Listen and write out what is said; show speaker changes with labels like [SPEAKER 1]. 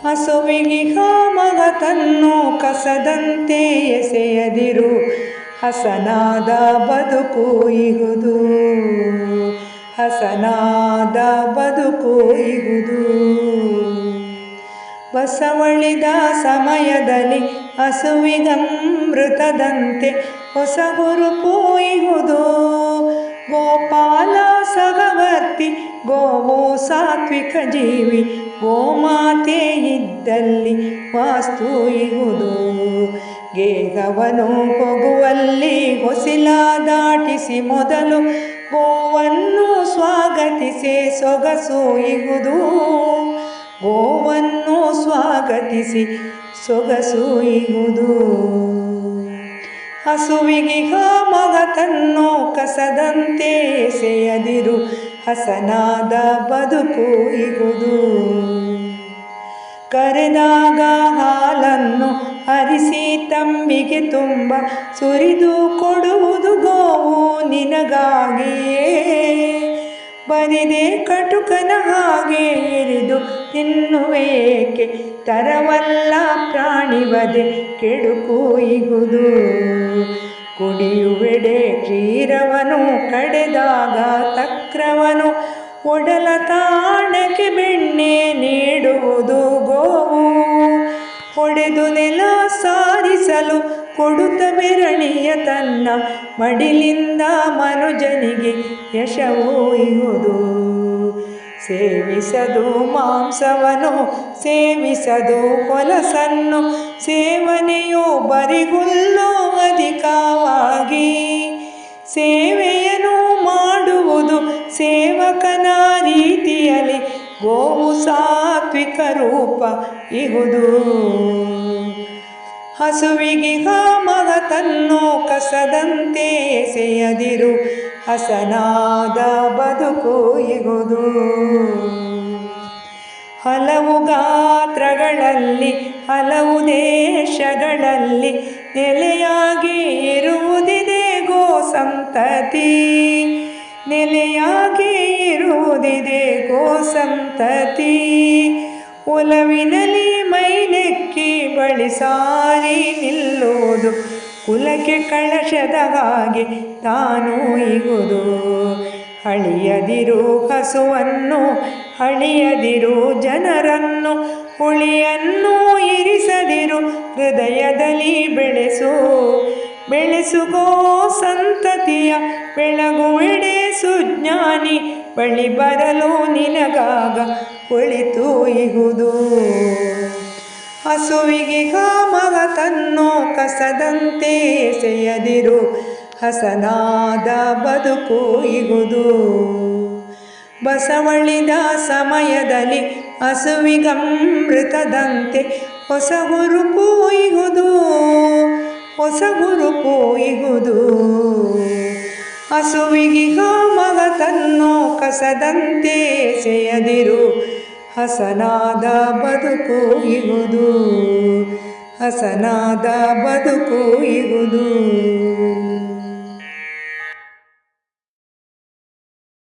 [SPEAKER 1] ಹಸುವಿಗಿಹ ಮಗತನ್ನು ಕಸದಂತೆ ಎಸೆಯದಿರು, ಹಸನಾದ ಬದುಕು ಇಹುದು, ಹಸನಾದ ಬದುಕು ಇಹುದು. ಬಸವಳಿದ ಸಮಯದಲ್ಲಿ ಹಸುವಿಗಮೃತದಂತೆ ಹೊಸ ಹುರುಪು ಇಹುದು. ಗೋಪಾಲ ಸಹವರ್ತಿ, ಗೋವು ಸಾತ್ವಿಕ ಜೀವಿ, ಗೋಮಾತೆ ಇದ್ದಲ್ಲಿ ವಾಸ್ತು ಇಹುದು. ಗೇಹವನ್ನು ಹೋಗುವಲ್ಲಿ ಹೊಸಿಲ ದಾಟಿಸಿ ಮೊದಲು ಗೋವನ್ನು ಸ್ವಾಗತಿಸಿ ಸೊಗಸು ಇಹುದು, ಗೋವನ್ನು ಸ್ವಾಗತಿಸಿ ಸೊಗಸು ಇಹುದು. ಹಸುವಿಗಿಹ ಮಗತನ್ನು ಕಸದಂತೆ ಎಸೆಯದಿರು, ಹಸನಾದ ಬದುಕು ಇಹುದು. ಕರೆದಾಗ ಹಾಲನ್ನು ಹರಿಸಿ ತಂಬಿಗೆ ತುಂಬ ಸುರಿದು ಕೊಡುವುದು ಗೋವು ನಿನಗಾಗಿಯೇ. ಬರಿದೆ ಕಟುಕನ ಹಾಗೆ ಎರಿದು ತಿನ್ನುವೇಕೆ, ತರವಲ್ಲ ಪ್ರಾಣಿವದೆ ಕೆಡುಕು ಇಹುದು. ಕುಡಿಯುವೆಡೆ ಕ್ಷೀರವನು ಕಡೆದಾಗ ತಕ್ರವನು, ಒಡಲ ತಾಣಕ್ಕೆ ಬೆಣ್ಣೆ ನೀಡುವುದು ಗೋವು. ಒಡೆದು ನೆಲ ಸಾರಿಸಲು ಕೊಡುತ್ತ ಬೆರಣಿಯ ತನ್ನ ಮಡಿಲಿಂದ ಮನುಜನಿಗೆ ಯಶವೂ ಇಹುದು. ಸೇವಿಸದು ಮಾಂಸವನು ಸೇವಿಸದು ಹೊಲಸನ್ನು, ಸೇವನೆಯು ಬರಿಹುಲ್ಲು ಅಧಿಕವಾಗಿ. ಸೇವೆಯನ್ನು ಮಾಡುವುದು ಸೇವಕನ ರೀತಿಯಲ್ಲಿ, ಗೋವು ಸಾತ್ವಿಕ ರೂಪ ಇಹುದು. ಹಸುವಿಗಿಹ ಮಗತನ್ನು ಕಸದಂತೆ ಎಸೆಯದಿರು, ಹಸನಾದ ಬದುಕು ಇಹುದು. ಹಲವು ಗಾತ್ರಗಳಲ್ಲಿ ಹಲವು ದೇಶಗಳಲ್ಲಿ ನೆಲೆಯಾಗಿ ಇರುವುದಿದೆ ಗೋ ಸಂತತಿ, ನೆಲೆಯಾಗಿ ಇರುವುದಿದೆ ಗೋ ಸಂತತಿ. ಒಲವಿನಲ್ಲಿ ಮೈನೆಕ್ಕಿ ಬಳಿ ಸಾರಿ ನಿಲ್ಲುವುದು, ಕುಲಕ್ಕೆ ಕಳಶದ ಹಾಗೆ ತಾನು ಇಹುದು. ಅಳಿಯದಿರು ಹಸುವನ್ನು, ಅಳಿಯದಿರು ಜನರನ್ನು, ಹುಳಿಯನ್ನು ಇರಿಸದಿರು ಹೃದಯದಲ್ಲಿ ಬೆಳೆಸು. ಬೆಳೆಸುಗೋ ಸಂತತಿಯ ಬೆಳಗುವೆಡೆ ಸುಜ್ಞಾನಿ, ಬಳಿ ಬರಲು ನಿನಗಾಗ ಒಳಿತು ಇಹುದು. ಹಸುವಿಗಿಹ ಮಗತನ್ನು ಕಸದಂತೆ ಎಸೆಯದಿರು, ಹಸನಾದ ಬದುಕು ಇಹುದು. ಬಸವಳಿದ ಸಮಯದಲ್ಲಿ ಹಸುವಿಗಮೃತದಂತೆ ಹೊಸ ಹುರುಪು ಇಹುದು, ಹೊಸ ಹುರುಪು ಇಹುದು. ಹಸುವಿಗಿಹ ಮಗತನ್ನು ಕಸದಂತೆ ಎಸೆಯದಿರು, ಹಸನಾದ ಬದುಕು ಇಹುದು, ಹಸನಾದ ಬದುಕು ಇಹುದು.